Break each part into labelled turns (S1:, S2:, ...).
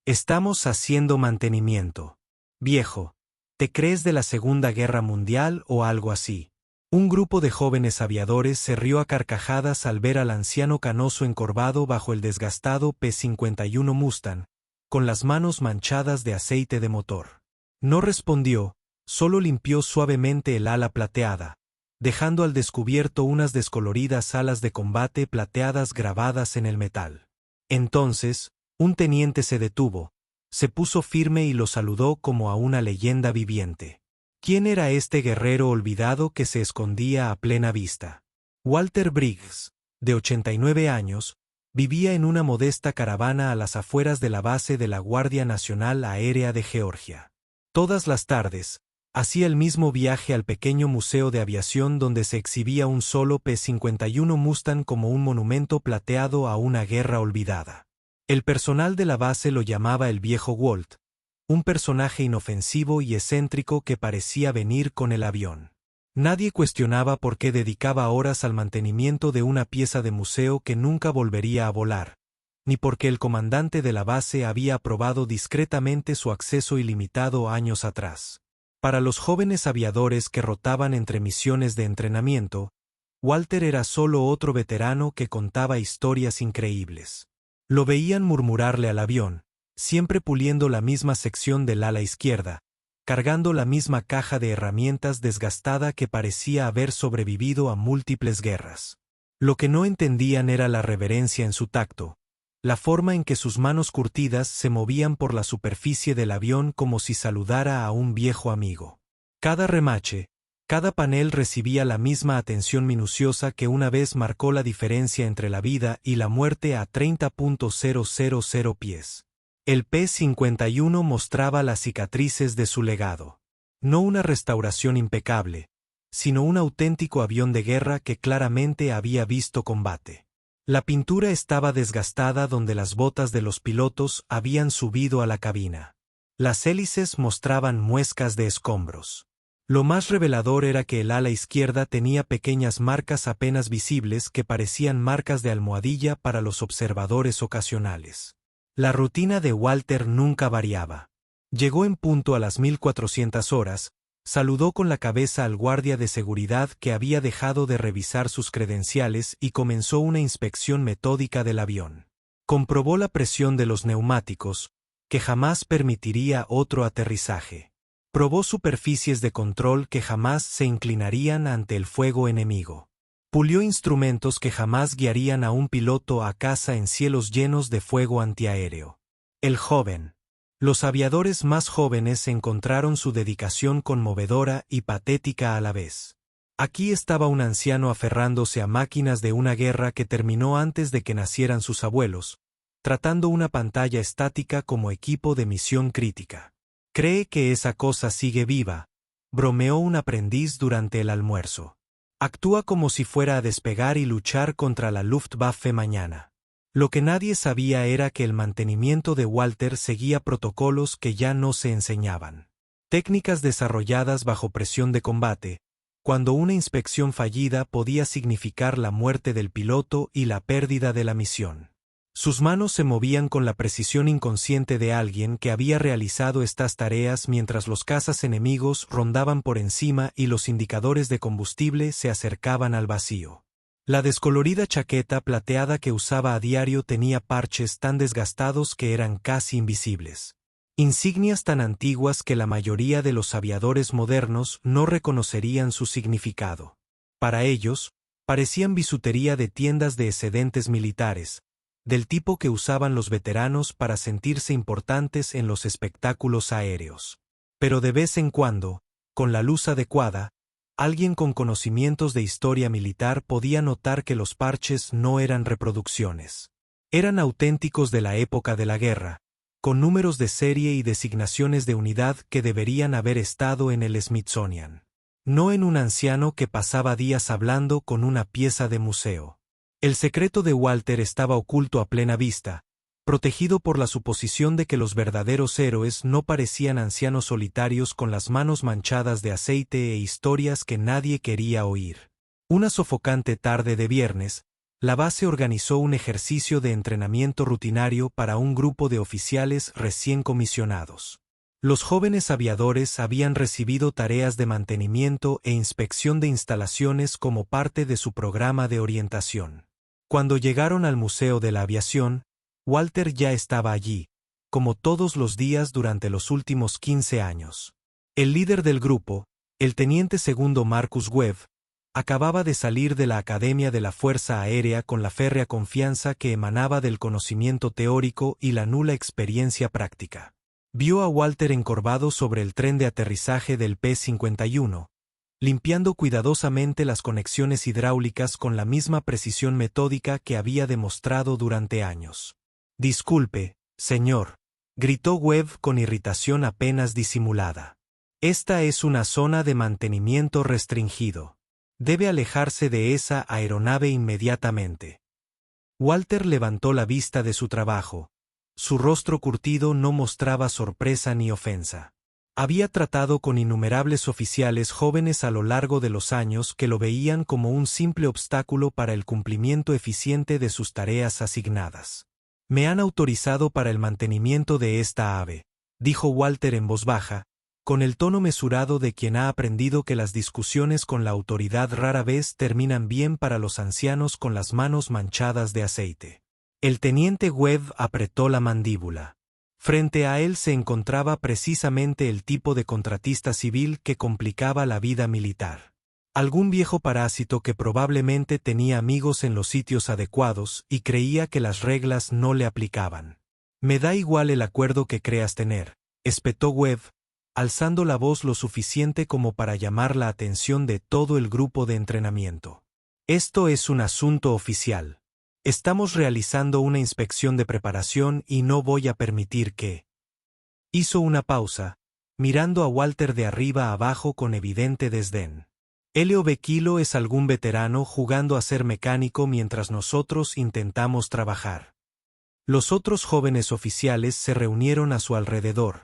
S1: Estamos haciendo mantenimiento. Viejo, ¿te crees de la Segunda Guerra Mundial o algo así? Un grupo de jóvenes aviadores se rió a carcajadas al ver al anciano canoso encorvado bajo el desgastado P-51 Mustang, con las manos manchadas de aceite de motor. No respondió, solo limpió suavemente el ala plateada, dejando al descubierto unas descoloridas alas de combate plateadas grabadas en el metal. Entonces, un teniente se detuvo, se puso firme y lo saludó como a una leyenda viviente. ¿Quién era este guerrero olvidado que se escondía a plena vista? Walter Briggs, de 89 años, vivía en una modesta caravana a las afueras de la base de la Guardia Nacional Aérea de Georgia. Todas las tardes, hacía el mismo viaje al pequeño museo de aviación donde se exhibía un solo P-51 Mustang como un monumento plateado a una guerra olvidada. El personal de la base lo llamaba el viejo Walt, un personaje inofensivo y excéntrico que parecía venir con el avión. Nadie cuestionaba por qué dedicaba horas al mantenimiento de una pieza de museo que nunca volvería a volar, ni porque el comandante de la base había aprobado discretamente su acceso ilimitado años atrás. Para los jóvenes aviadores que rotaban entre misiones de entrenamiento, Walter era solo otro veterano que contaba historias increíbles. Lo veían murmurarle al avión, siempre puliendo la misma sección del ala izquierda, cargando la misma caja de herramientas desgastada que parecía haber sobrevivido a múltiples guerras. Lo que no entendían era la reverencia en su tacto, la forma en que sus manos curtidas se movían por la superficie del avión como si saludara a un viejo amigo. Cada remache, cada panel recibía la misma atención minuciosa que una vez marcó la diferencia entre la vida y la muerte a 30.000 pies. El P-51 mostraba las cicatrices de su legado. No una restauración impecable, sino un auténtico avión de guerra que claramente había visto combate. La pintura estaba desgastada donde las botas de los pilotos habían subido a la cabina. Las hélices mostraban muescas de escombros. Lo más revelador era que el ala izquierda tenía pequeñas marcas apenas visibles que parecían marcas de almohadilla para los observadores ocasionales. La rutina de Walter nunca variaba. Llegó en punto a las 1400 horas, saludó con la cabeza al guardia de seguridad que había dejado de revisar sus credenciales y comenzó una inspección metódica del avión. Comprobó la presión de los neumáticos, que jamás permitiría otro aterrizaje. Probó superficies de control que jamás se inclinarían ante el fuego enemigo. Pulió instrumentos que jamás guiarían a un piloto a casa en cielos llenos de fuego antiaéreo. El joven. Los aviadores más jóvenes encontraron su dedicación conmovedora y patética a la vez. Aquí estaba un anciano aferrándose a máquinas de una guerra que terminó antes de que nacieran sus abuelos, tratando una pantalla estática como equipo de misión crítica. «¿Cree que esa cosa sigue viva?», bromeó un aprendiz durante el almuerzo. «Actúa como si fuera a despegar y luchar contra la Luftwaffe mañana». Lo que nadie sabía era que el mantenimiento de Walter seguía protocolos que ya no se enseñaban. Técnicas desarrolladas bajo presión de combate, cuando una inspección fallida podía significar la muerte del piloto y la pérdida de la misión. Sus manos se movían con la precisión inconsciente de alguien que había realizado estas tareas mientras los cazas enemigos rondaban por encima y los indicadores de combustible se acercaban al vacío. La descolorida chaqueta plateada que usaba a diario tenía parches tan desgastados que eran casi invisibles. Insignias tan antiguas que la mayoría de los aviadores modernos no reconocerían su significado. Para ellos, parecían bisutería de tiendas de excedentes militares, del tipo que usaban los veteranos para sentirse importantes en los espectáculos aéreos. Pero de vez en cuando, con la luz adecuada, alguien con conocimientos de historia militar podía notar que los parches no eran reproducciones. Eran auténticos de la época de la guerra, con números de serie y designaciones de unidad que deberían haber estado en el Smithsonian. No en un anciano que pasaba días hablando con una pieza de museo. El secreto de Walter estaba oculto a plena vista, protegido por la suposición de que los verdaderos héroes no parecían ancianos solitarios con las manos manchadas de aceite e historias que nadie quería oír. Una sofocante tarde de viernes, la base organizó un ejercicio de entrenamiento rutinario para un grupo de oficiales recién comisionados. Los jóvenes aviadores habían recibido tareas de mantenimiento e inspección de instalaciones como parte de su programa de orientación. Cuando llegaron al Museo de la Aviación, Walter ya estaba allí, como todos los días durante los últimos 15 años. El líder del grupo, el teniente segundo Marcus Webb, acababa de salir de la Academia de la Fuerza Aérea con la férrea confianza que emanaba del conocimiento teórico y la nula experiencia práctica. Vio a Walter encorvado sobre el tren de aterrizaje del P-51, limpiando cuidadosamente las conexiones hidráulicas con la misma precisión metódica que había demostrado durante años. «Disculpe, señor», gritó Webb con irritación apenas disimulada. «Esta es una zona de mantenimiento restringido. Debe alejarse de esa aeronave inmediatamente». Walter levantó la vista de su trabajo. Su rostro curtido no mostraba sorpresa ni ofensa. Había tratado con innumerables oficiales jóvenes a lo largo de los años que lo veían como un simple obstáculo para el cumplimiento eficiente de sus tareas asignadas. «Me han autorizado para el mantenimiento de esta ave», dijo Walter en voz baja, con el tono mesurado de quien ha aprendido que las discusiones con la autoridad rara vez terminan bien para los ancianos con las manos manchadas de aceite. El teniente Webb apretó la mandíbula. Frente a él se encontraba precisamente el tipo de contratista civil que complicaba la vida militar. Algún viejo parásito que probablemente tenía amigos en los sitios adecuados y creía que las reglas no le aplicaban. «Me da igual el acuerdo que creas tener», espetó Webb, alzando la voz lo suficiente como para llamar la atención de todo el grupo de entrenamiento. «Esto es un asunto oficial. Estamos realizando una inspección de preparación y no voy a permitir que…». Hizo una pausa, mirando a Walter de arriba a abajo con evidente desdén. «Elio Bequilo es algún veterano jugando a ser mecánico mientras nosotros intentamos trabajar». Los otros jóvenes oficiales se reunieron a su alrededor,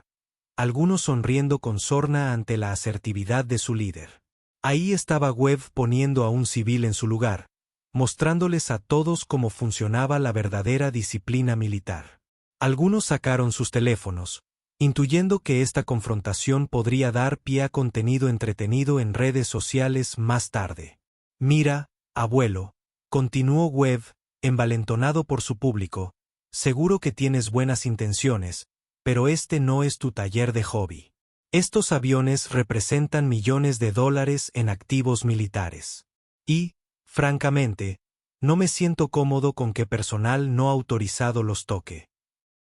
S1: algunos sonriendo con sorna ante la asertividad de su líder. Ahí estaba Webb poniendo a un civil en su lugar, mostrándoles a todos cómo funcionaba la verdadera disciplina militar. Algunos sacaron sus teléfonos, intuyendo que esta confrontación podría dar pie a contenido entretenido en redes sociales más tarde. «Mira, abuelo», continuó Webb, envalentonado por su público, «seguro que tienes buenas intenciones, pero este no es tu taller de hobby. Estos aviones representan millones de dólares en activos militares. Y, francamente, no me siento cómodo con que personal no autorizado los toque».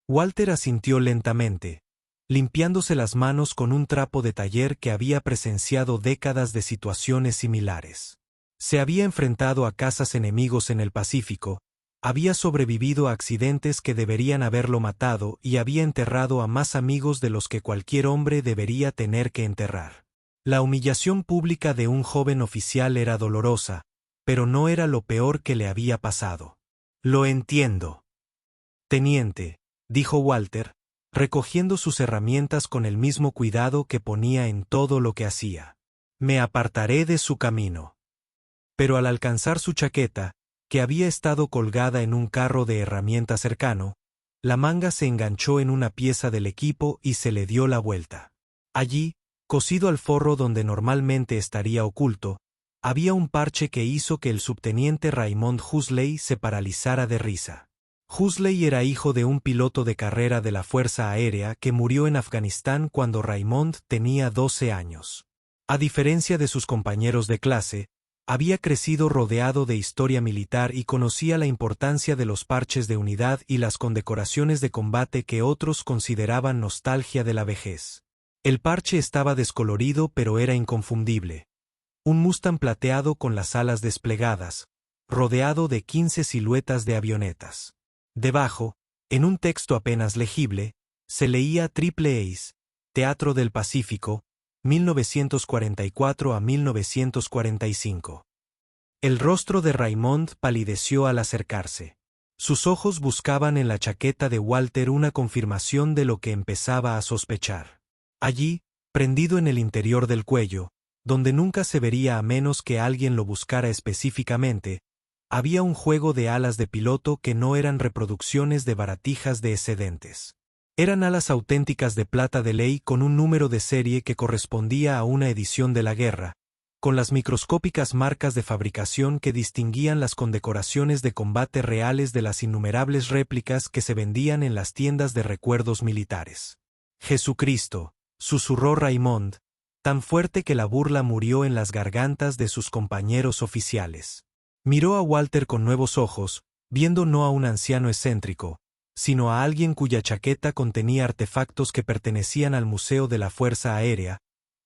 S1: Walter asintió lentamente, limpiándose las manos con un trapo de taller que había presenciado décadas de situaciones similares. Se había enfrentado a cazas enemigos en el Pacífico, había sobrevivido a accidentes que deberían haberlo matado y había enterrado a más amigos de los que cualquier hombre debería tener que enterrar. La humillación pública de un joven oficial era dolorosa, pero no era lo peor que le había pasado. «Lo entiendo, teniente», dijo Walter, recogiendo sus herramientas con el mismo cuidado que ponía en todo lo que hacía. «Me apartaré de su camino». Pero al alcanzar su chaqueta, que había estado colgada en un carro de herramientas cercano, la manga se enganchó en una pieza del equipo y se le dio la vuelta. Allí, cosido al forro donde normalmente estaría oculto, había un parche que hizo que el subteniente Raymond Huxley se paralizara de risa. Huxley era hijo de un piloto de carrera de la Fuerza Aérea que murió en Afganistán cuando Raymond tenía 12 años. A diferencia de sus compañeros de clase, había crecido rodeado de historia militar y conocía la importancia de los parches de unidad y las condecoraciones de combate que otros consideraban nostalgia de la vejez. El parche estaba descolorido pero era inconfundible. Un Mustang plateado con las alas desplegadas, rodeado de 15 siluetas de avionetas. Debajo, en un texto apenas legible, se leía Triple Ace, Teatro del Pacífico, 1944 a 1945. El rostro de Raymond palideció al acercarse. Sus ojos buscaban en la chaqueta de Walter una confirmación de lo que empezaba a sospechar. Allí, prendido en el interior del cuello, donde nunca se vería a menos que alguien lo buscara específicamente, había un juego de alas de piloto que no eran reproducciones de baratijas de excedentes. Eran alas auténticas de plata de ley con un número de serie que correspondía a una edición de la guerra, con las microscópicas marcas de fabricación que distinguían las condecoraciones de combate reales de las innumerables réplicas que se vendían en las tiendas de recuerdos militares. «Jesucristo», susurró Raymond, tan fuerte que la burla murió en las gargantas de sus compañeros oficiales. Miró a Walter con nuevos ojos, viendo no a un anciano excéntrico, sino a alguien cuya chaqueta contenía artefactos que pertenecían al Museo de la Fuerza Aérea,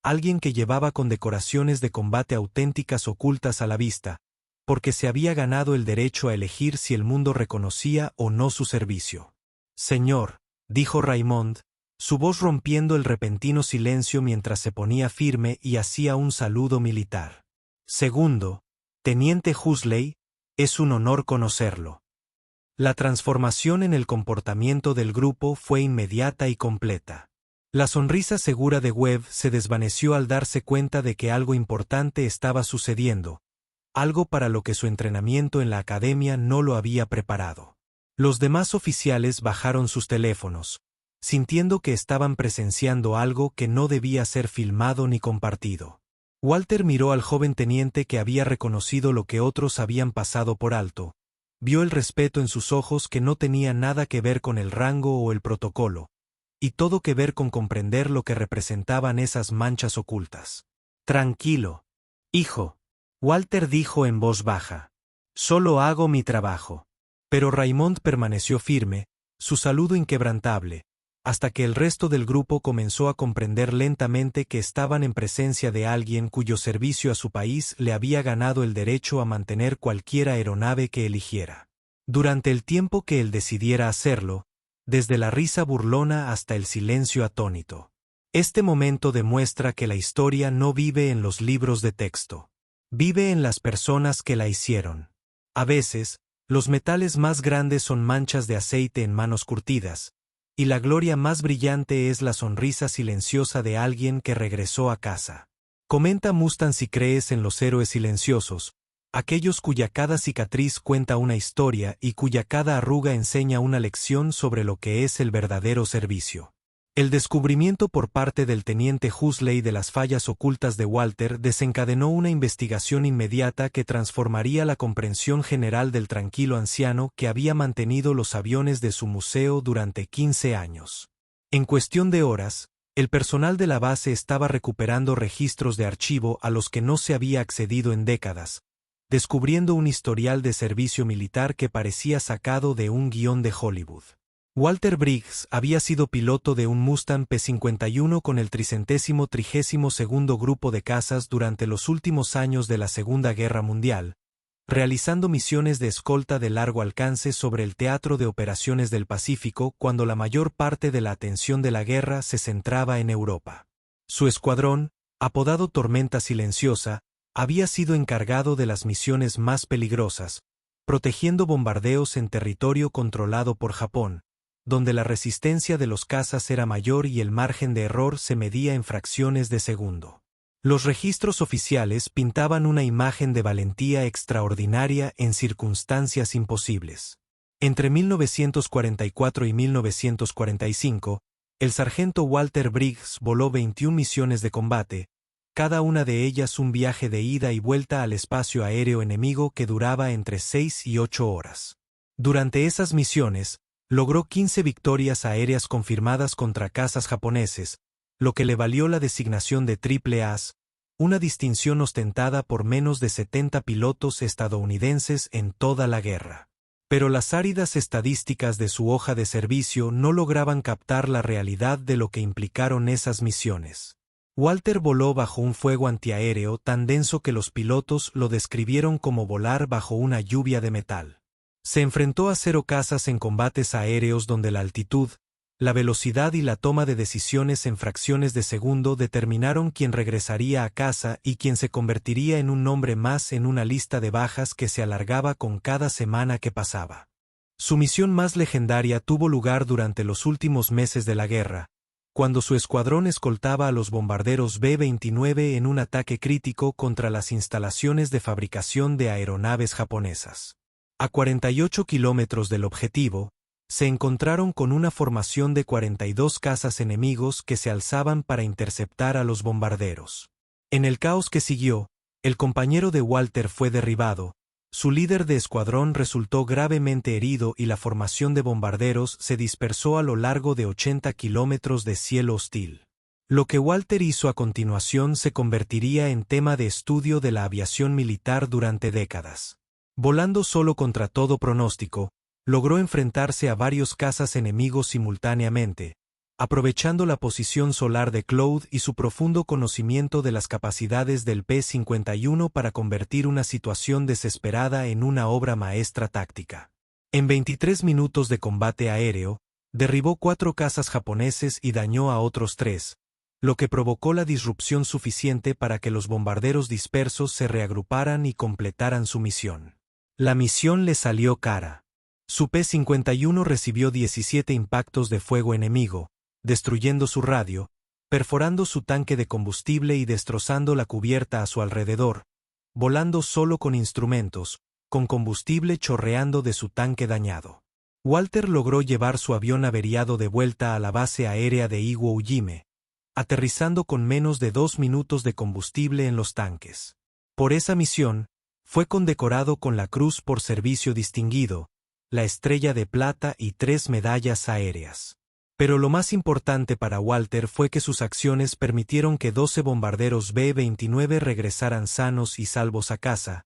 S1: alguien que llevaba condecoraciones de combate auténticas ocultas a la vista, porque se había ganado el derecho a elegir si el mundo reconocía o no su servicio. «Señor», dijo Raymond, su voz rompiendo el repentino silencio mientras se ponía firme y hacía un saludo militar. «Segundo, Teniente Huxley, es un honor conocerlo». La transformación en el comportamiento del grupo fue inmediata y completa. La sonrisa segura de Webb se desvaneció al darse cuenta de que algo importante estaba sucediendo, algo para lo que su entrenamiento en la academia no lo había preparado. Los demás oficiales bajaron sus teléfonos, sintiendo que estaban presenciando algo que no debía ser filmado ni compartido. Walter miró al joven teniente que había reconocido lo que otros habían pasado por alto. Vio el respeto en sus ojos que no tenía nada que ver con el rango o el protocolo, y todo que ver con comprender lo que representaban esas manchas ocultas. «Tranquilo, hijo», Walter dijo en voz baja. «Solo hago mi trabajo». Pero Raymond permaneció firme, su saludo inquebrantable, hasta que el resto del grupo comenzó a comprender lentamente que estaban en presencia de alguien cuyo servicio a su país le había ganado el derecho a mantener cualquier aeronave que eligiera. Durante el tiempo que él decidiera hacerlo, desde la risa burlona hasta el silencio atónito. Este momento demuestra que la historia no vive en los libros de texto. Vive en las personas que la hicieron. A veces, los metales más grandes son manchas de aceite en manos curtidas, y la gloria más brillante es la sonrisa silenciosa de alguien que regresó a casa. Comenta Mustang si crees en los héroes silenciosos, aquellos cuya cada cicatriz cuenta una historia y cuya cada arruga enseña una lección sobre lo que es el verdadero servicio. El descubrimiento por parte del teniente Huxley de las fallas ocultas de Walter desencadenó una investigación inmediata que transformaría la comprensión general del tranquilo anciano que había mantenido los aviones de su museo durante 15 años. En cuestión de horas, el personal de la base estaba recuperando registros de archivo a los que no se había accedido en décadas, descubriendo un historial de servicio militar que parecía sacado de un guión de Hollywood. Walter Briggs había sido piloto de un Mustang P-51 con el 332º Grupo de Cazas durante los últimos años de la Segunda Guerra Mundial, realizando misiones de escolta de largo alcance sobre el teatro de operaciones del Pacífico cuando la mayor parte de la atención de la guerra se centraba en Europa. Su escuadrón, apodado Tormenta Silenciosa, había sido encargado de las misiones más peligrosas, protegiendo bombardeos en territorio controlado por Japón, donde la resistencia de los cazas era mayor y el margen de error se medía en fracciones de segundo. Los registros oficiales pintaban una imagen de valentía extraordinaria en circunstancias imposibles. Entre 1944 y 1945, el sargento Walter Briggs voló 21 misiones de combate, cada una de ellas un viaje de ida y vuelta al espacio aéreo enemigo que duraba entre 6 y 8 horas. Durante esas misiones, logró 15 victorias aéreas confirmadas contra cazas japoneses, lo que le valió la designación de Triple As, una distinción ostentada por menos de 70 pilotos estadounidenses en toda la guerra. Pero las áridas estadísticas de su hoja de servicio no lograban captar la realidad de lo que implicaron esas misiones. Walter voló bajo un fuego antiaéreo tan denso que los pilotos lo describieron como volar bajo una lluvia de metal. Se enfrentó a 0 cazas en combates aéreos donde la altitud, la velocidad y la toma de decisiones en fracciones de segundo determinaron quién regresaría a casa y quién se convertiría en un nombre más en una lista de bajas que se alargaba con cada semana que pasaba. Su misión más legendaria tuvo lugar durante los últimos meses de la guerra, cuando su escuadrón escoltaba a los bombarderos B-29 en un ataque crítico contra las instalaciones de fabricación de aeronaves japonesas. A 48 kilómetros del objetivo, se encontraron con una formación de 42 cazas enemigos que se alzaban para interceptar a los bombarderos. En el caos que siguió, el compañero de Walter fue derribado, su líder de escuadrón resultó gravemente herido y la formación de bombarderos se dispersó a lo largo de 80 kilómetros de cielo hostil. Lo que Walter hizo a continuación se convertiría en tema de estudio de la aviación militar durante décadas. Volando solo contra todo pronóstico, logró enfrentarse a varios cazas enemigos simultáneamente, aprovechando la posición solar de Cloud y su profundo conocimiento de las capacidades del P-51 para convertir una situación desesperada en una obra maestra táctica. En 23 minutos de combate aéreo, derribó 4 cazas japoneses y dañó a otros 3, lo que provocó la disrupción suficiente para que los bombarderos dispersos se reagruparan y completaran su misión. La misión le salió cara. Su P-51 recibió 17 impactos de fuego enemigo, destruyendo su radio, perforando su tanque de combustible y destrozando la cubierta a su alrededor, volando solo con instrumentos, con combustible chorreando de su tanque dañado. Walter logró llevar su avión averiado de vuelta a la base aérea de Iwo Jima, aterrizando con menos de 2 minutos de combustible en los tanques. Por esa misión, fue condecorado con la Cruz por Servicio Distinguido, la Estrella de Plata y 3 medallas aéreas. Pero lo más importante para Walter fue que sus acciones permitieron que 12 bombarderos B-29 regresaran sanos y salvos a casa,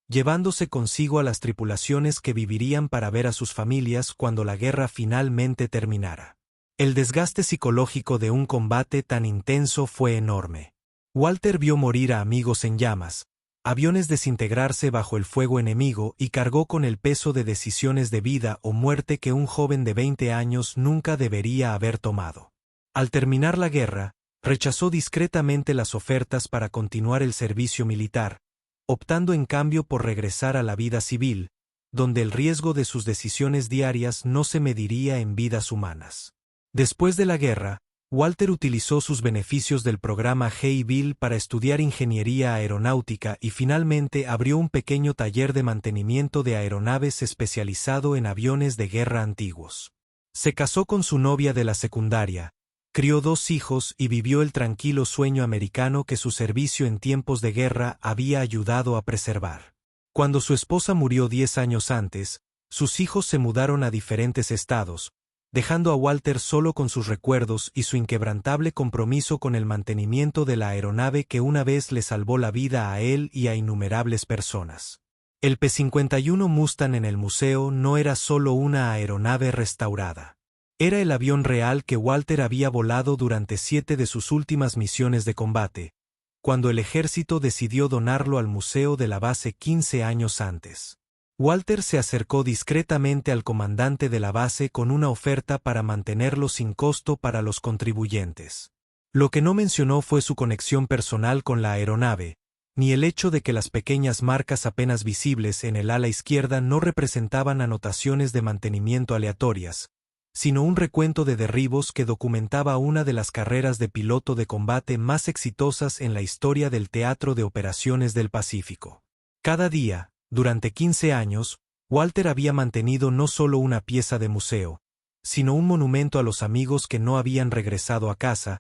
S1: llevándose consigo a las tripulaciones que vivirían para ver a sus familias cuando la guerra finalmente terminara. El desgaste psicológico de un combate tan intenso fue enorme. Walter vio morir a amigos en llamas, aviones desintegrarse bajo el fuego enemigo y cargó con el peso de decisiones de vida o muerte que un joven de 20 años nunca debería haber tomado. Al terminar la guerra, rechazó discretamente las ofertas para continuar el servicio militar, optando en cambio por regresar a la vida civil, donde el riesgo de sus decisiones diarias no se mediría en vidas humanas. Después de la guerra, Walter utilizó sus beneficios del programa Hay-Bill para estudiar ingeniería aeronáutica y finalmente abrió un pequeño taller de mantenimiento de aeronaves especializado en aviones de guerra antiguos. Se casó con su novia de la secundaria, crió 2 hijos y vivió el tranquilo sueño americano que su servicio en tiempos de guerra había ayudado a preservar. Cuando su esposa murió 10 años antes, sus hijos se mudaron a diferentes estados, dejando a Walter solo con sus recuerdos y su inquebrantable compromiso con el mantenimiento de la aeronave que una vez le salvó la vida a él y a innumerables personas. El P-51 Mustang en el museo no era solo una aeronave restaurada. Era el avión real que Walter había volado durante 7 de sus últimas misiones de combate, cuando el ejército decidió donarlo al museo de la base 15 años antes. Walter se acercó discretamente al comandante de la base con una oferta para mantenerlo sin costo para los contribuyentes. Lo que no mencionó fue su conexión personal con la aeronave, ni el hecho de que las pequeñas marcas apenas visibles en el ala izquierda no representaban anotaciones de mantenimiento aleatorias, sino un recuento de derribos que documentaba una de las carreras de piloto de combate más exitosas en la historia del Teatro de Operaciones del Pacífico. Cada día, durante 15 años, Walter había mantenido no solo una pieza de museo, sino un monumento a los amigos que no habían regresado a casa,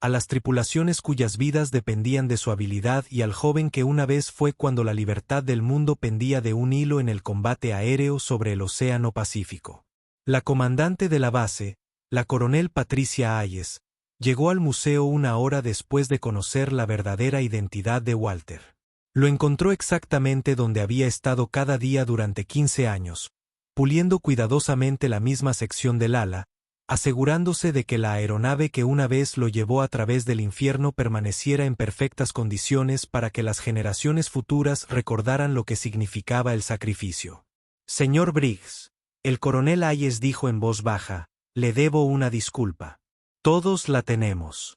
S1: a las tripulaciones cuyas vidas dependían de su habilidad y al joven que una vez fue cuando la libertad del mundo pendía de un hilo en el combate aéreo sobre el Océano Pacífico. La comandante de la base, la coronel Patricia Hayes, llegó al museo una hora después de conocer la verdadera identidad de Walter. Lo encontró exactamente donde había estado cada día durante 15 años, puliendo cuidadosamente la misma sección del ala, asegurándose de que la aeronave que una vez lo llevó a través del infierno permaneciera en perfectas condiciones para que las generaciones futuras recordaran lo que significaba el sacrificio. Señor Briggs, el coronel Hayes dijo en voz baja, le debo una disculpa. Todos la tenemos.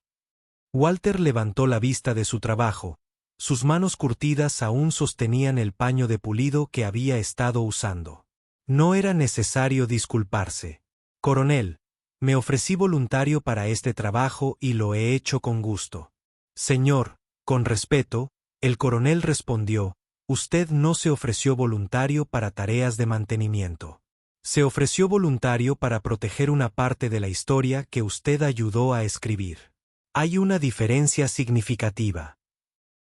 S1: Walter levantó la vista de su trabajo. Sus manos curtidas aún sostenían el paño de pulido que había estado usando. No era necesario disculparse. Coronel, me ofrecí voluntario para este trabajo y lo he hecho con gusto. Señor, con respeto, el coronel respondió, Usted no se ofreció voluntario para tareas de mantenimiento. Se ofreció voluntario para proteger una parte de la historia que usted ayudó a escribir. Hay una diferencia significativa.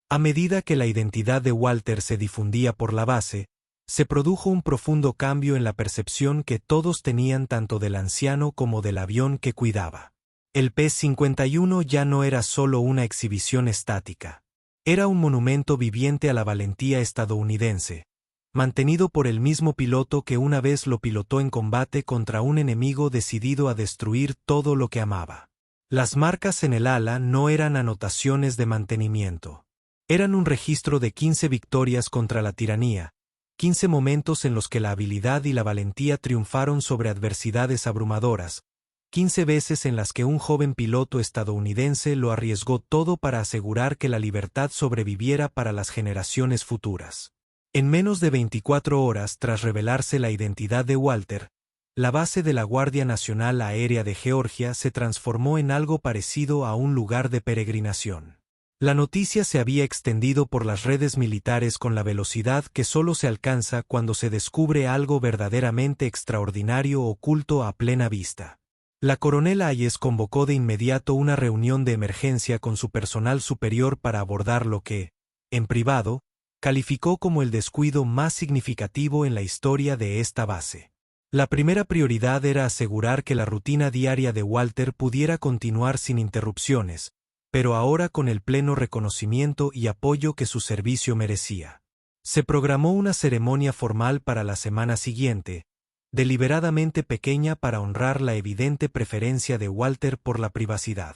S1: A medida que la identidad de Walter se difundía por la base, se produjo un profundo cambio en la percepción que todos tenían tanto del anciano como del avión que cuidaba. El P-51 ya no era solo una exhibición estática. Era un monumento viviente a la valentía estadounidense, mantenido por el mismo piloto que una vez lo pilotó en combate contra un enemigo decidido a destruir todo lo que amaba. Las marcas en el ala no eran anotaciones de mantenimiento. Eran un registro de 15 victorias contra la tiranía, 15 momentos en los que la habilidad y la valentía triunfaron sobre adversidades abrumadoras, 15 veces en las que un joven piloto estadounidense lo arriesgó todo para asegurar que la libertad sobreviviera para las generaciones futuras. En menos de 24 horas tras revelarse la identidad de Walter, la base de la Guardia Nacional Aérea de Georgia se transformó en algo parecido a un lugar de peregrinación. La noticia se había extendido por las redes militares con la velocidad que solo se alcanza cuando se descubre algo verdaderamente extraordinario oculto a plena vista. La coronel Hayes convocó de inmediato una reunión de emergencia con su personal superior para abordar lo que, en privado, calificó como el descuido más significativo en la historia de esta base. La primera prioridad era asegurar que la rutina diaria de Walter pudiera continuar sin interrupciones, pero ahora con el pleno reconocimiento y apoyo que su servicio merecía. Se programó una ceremonia formal para la semana siguiente, deliberadamente pequeña para honrar la evidente preferencia de Walter por la privacidad.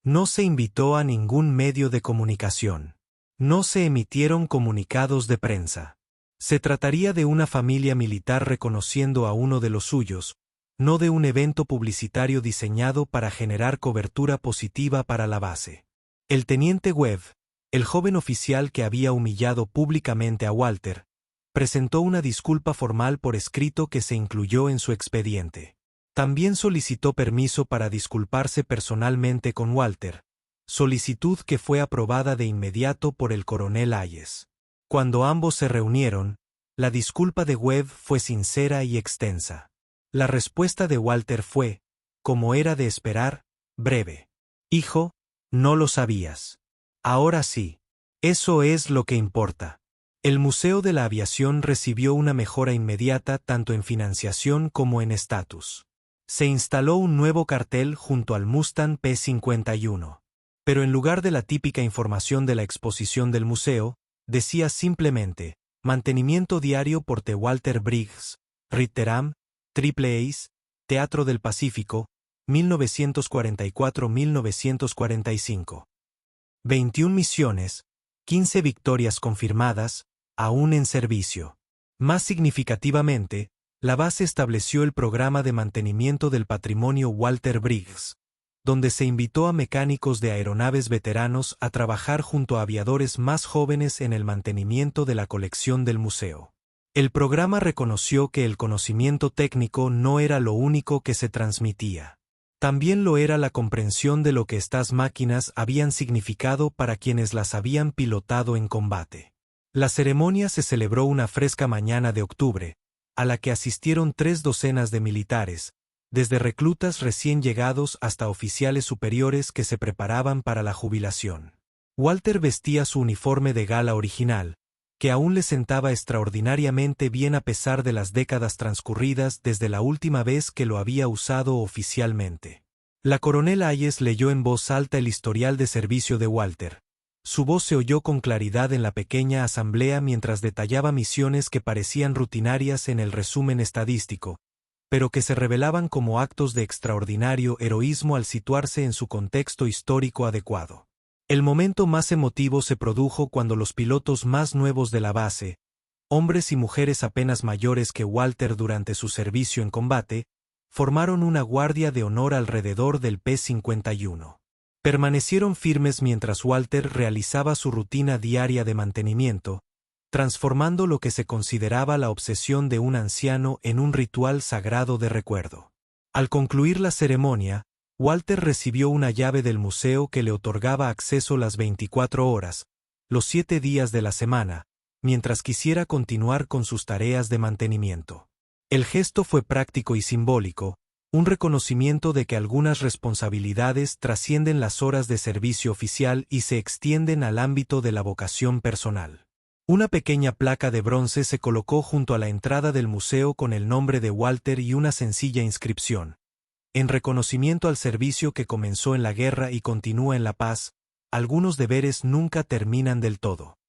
S1: No se invitó a ningún medio de comunicación. No se emitieron comunicados de prensa. Se trataría de una familia militar reconociendo a uno de los suyos, no de un evento publicitario diseñado para generar cobertura positiva para la base. El teniente Webb, el joven oficial que había humillado públicamente a Walter, presentó una disculpa formal por escrito que se incluyó en su expediente. También solicitó permiso para disculparse personalmente con Walter, solicitud que fue aprobada de inmediato por el coronel Hayes. Cuando ambos se reunieron, la disculpa de Webb fue sincera y extensa. La respuesta de Walter fue, como era de esperar, breve. Hijo, no lo sabías. Ahora sí. Eso es lo que importa. El Museo de la Aviación recibió una mejora inmediata tanto en financiación como en estatus. Se instaló un nuevo cartel junto al Mustang P-51. Pero en lugar de la típica información de la exposición del museo, decía simplemente, mantenimiento diario por The Walter Briggs, Ritteram, Triple Ace, Teatro del Pacífico, 1944-1945. 21 misiones, 15 victorias confirmadas, aún en servicio. Más significativamente, la base estableció el programa de mantenimiento del patrimonio Walter Briggs, donde se invitó a mecánicos de aeronaves veteranos a trabajar junto a aviadores más jóvenes en el mantenimiento de la colección del museo. El programa reconoció que el conocimiento técnico no era lo único que se transmitía. También lo era la comprensión de lo que estas máquinas habían significado para quienes las habían pilotado en combate. La ceremonia se celebró una fresca mañana de octubre, a la que asistieron 3 docenas de militares, desde reclutas recién llegados hasta oficiales superiores que se preparaban para la jubilación. Walter vestía su uniforme de gala original, que aún le sentaba extraordinariamente bien a pesar de las décadas transcurridas desde la última vez que lo había usado oficialmente. La coronel Hayes leyó en voz alta el historial de servicio de Walter. Su voz se oyó con claridad en la pequeña asamblea mientras detallaba misiones que parecían rutinarias en el resumen estadístico, pero que se revelaban como actos de extraordinario heroísmo al situarse en su contexto histórico adecuado. El momento más emotivo se produjo cuando los pilotos más nuevos de la base, hombres y mujeres apenas mayores que Walter durante su servicio en combate, formaron una guardia de honor alrededor del P-51. Permanecieron firmes mientras Walter realizaba su rutina diaria de mantenimiento, transformando lo que se consideraba la obsesión de un anciano en un ritual sagrado de recuerdo. Al concluir la ceremonia, Walter recibió una llave del museo que le otorgaba acceso las 24 horas, los 7 días de la semana, mientras quisiera continuar con sus tareas de mantenimiento. El gesto fue práctico y simbólico, un reconocimiento de que algunas responsabilidades trascienden las horas de servicio oficial y se extienden al ámbito de la vocación personal. Una pequeña placa de bronce se colocó junto a la entrada del museo con el nombre de Walter y una sencilla inscripción: en reconocimiento al servicio que comenzó en la guerra y continúa en la paz, algunos deberes nunca terminan del todo.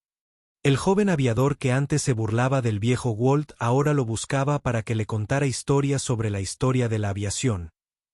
S1: El joven aviador que antes se burlaba del viejo Walt ahora lo buscaba para que le contara historias sobre la historia de la aviación,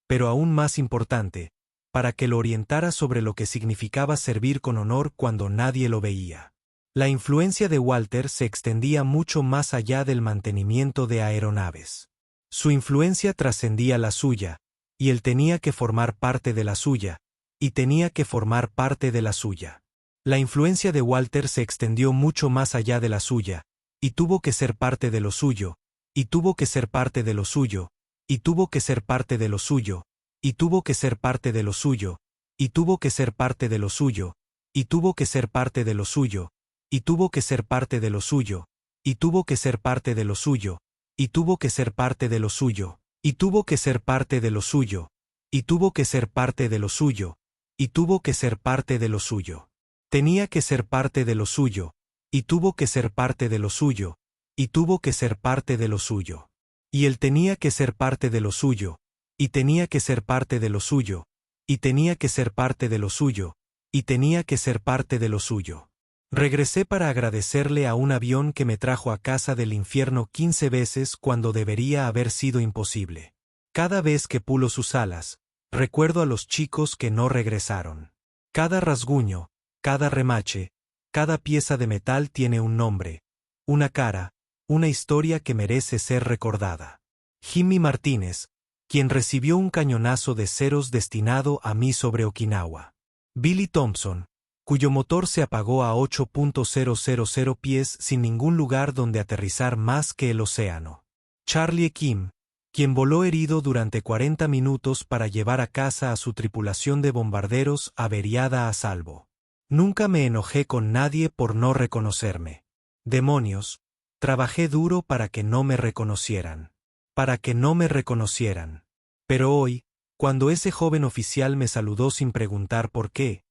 S1: pero aún más importante, para que lo orientara sobre lo que significaba servir con honor cuando nadie lo veía. La influencia de Walter se extendía mucho más allá del mantenimiento de aeronaves. Su influencia trascendía la suya, y él tenía que formar parte de la suya, y tenía que formar parte de la suya. La influencia de Walter se extendió mucho más allá de la suya, y tuvo que ser parte de lo suyo, y tuvo que ser parte de lo suyo, y tuvo que ser parte de lo suyo, y tuvo que ser parte de lo suyo, y tuvo que ser parte de lo suyo, y tuvo que ser parte de lo suyo, y tuvo que ser parte de lo suyo, y tuvo que ser parte de lo suyo, y tuvo que ser parte de lo suyo, y tuvo que ser parte de lo suyo, y tuvo que ser parte de lo suyo, y tuvo que ser parte de lo suyo. Tenía que ser parte de lo suyo, y tuvo que ser parte de lo suyo, y tuvo que ser parte de lo suyo. Y él tenía que ser parte de lo suyo, y tenía que ser parte de lo suyo, y tenía que ser parte de lo suyo, y tenía que ser parte de lo suyo. Regresé para agradecerle a un avión que me trajo a casa del infierno 15 veces cuando debería haber sido imposible. Cada vez que pulo sus alas, recuerdo a los chicos que no regresaron. Cada rasguño, cada remache, cada pieza de metal tiene un nombre, una cara, una historia que merece ser recordada. Jimmy Martínez, quien recibió un cañonazo de ceros destinado a mí sobre Okinawa. Billy Thompson, cuyo motor se apagó a 8.000 pies sin ningún lugar donde aterrizar más que el océano. Charlie Kim, quien voló herido durante 40 minutos para llevar a casa a su tripulación de bombarderos averiada a salvo. Nunca me enojé con nadie por no reconocerme. Demonios, trabajé duro para que no me reconocieran. Para que no me reconocieran. Pero hoy, cuando ese joven oficial me saludó sin preguntar por qué,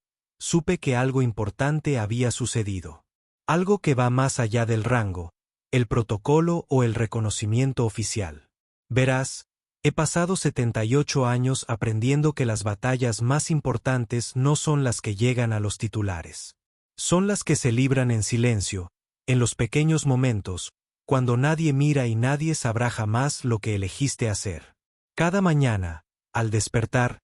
S1: supe que algo importante había sucedido. Algo que va más allá del rango, el protocolo o el reconocimiento oficial. Verás, he pasado 78 años aprendiendo que las batallas más importantes no son las que llegan a los titulares. Son las que se libran en silencio, en los pequeños momentos, cuando nadie mira y nadie sabrá jamás lo que elegiste hacer. Cada mañana, al despertar,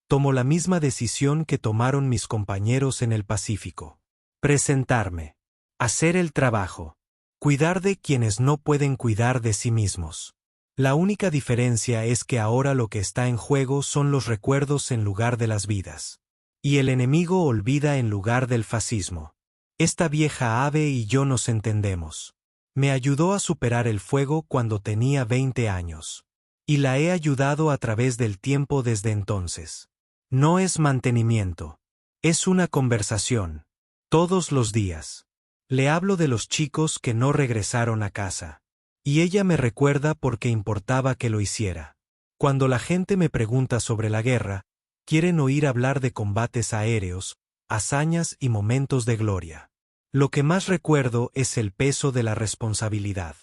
S1: tomo la misma decisión que tomaron mis compañeros en el Pacífico. Presentarme. Hacer el trabajo. Cuidar de quienes no pueden cuidar de sí mismos. La única diferencia es que ahora lo que está en juego son los recuerdos en lugar de las vidas. Y el enemigo olvida en lugar del fascismo. Esta vieja ave y yo nos entendemos. Me ayudó a superar el fuego cuando tenía 20 años. Y la he ayudado a través del tiempo desde entonces. No es mantenimiento. Es una conversación. Todos los días. Le hablo de los chicos que no regresaron a casa. Y ella me recuerda porque importaba que lo hiciera. Cuando la gente me pregunta sobre la guerra, quieren oír hablar de combates aéreos, hazañas y momentos de gloria. Lo que más recuerdo es el peso de la responsabilidad.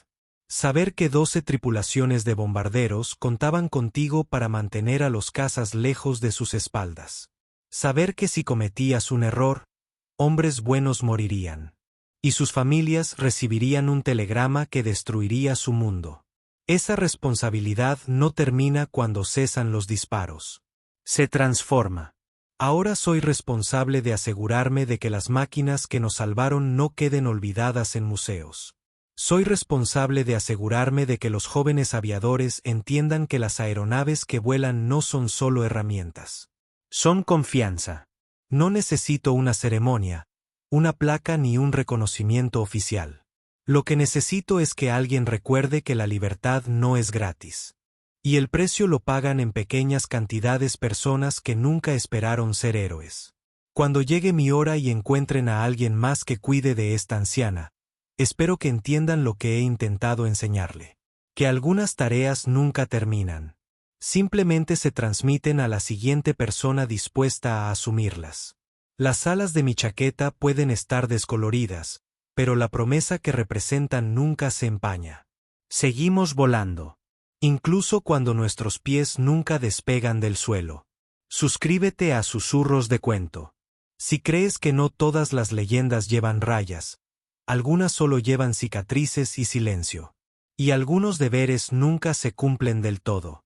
S1: Saber que 12 tripulaciones de bombarderos contaban contigo para mantener a los cazas lejos de sus espaldas. Saber que si cometías un error, hombres buenos morirían. Y sus familias recibirían un telegrama que destruiría su mundo. Esa responsabilidad no termina cuando cesan los disparos. Se transforma. Ahora soy responsable de asegurarme de que las máquinas que nos salvaron no queden olvidadas en museos. Soy responsable de asegurarme de que los jóvenes aviadores entiendan que las aeronaves que vuelan no son solo herramientas. Son confianza. No necesito una ceremonia, una placa ni un reconocimiento oficial. Lo que necesito es que alguien recuerde que la libertad no es gratis. Y el precio lo pagan en pequeñas cantidades personas que nunca esperaron ser héroes. Cuando llegue mi hora y encuentren a alguien más que cuide de esta anciana, Espero que entiendan lo que he intentado enseñarle. Que algunas tareas nunca terminan. Simplemente se transmiten a la siguiente persona dispuesta a asumirlas. Las alas de mi chaqueta pueden estar descoloridas, pero la promesa que representan nunca se empaña. Seguimos volando. Incluso cuando nuestros pies nunca despegan del suelo. Suscríbete a Susurros de Cuento. Si crees que no todas las leyendas llevan rayas, algunas solo llevan cicatrices y silencio. Y algunos deberes nunca se cumplen del todo.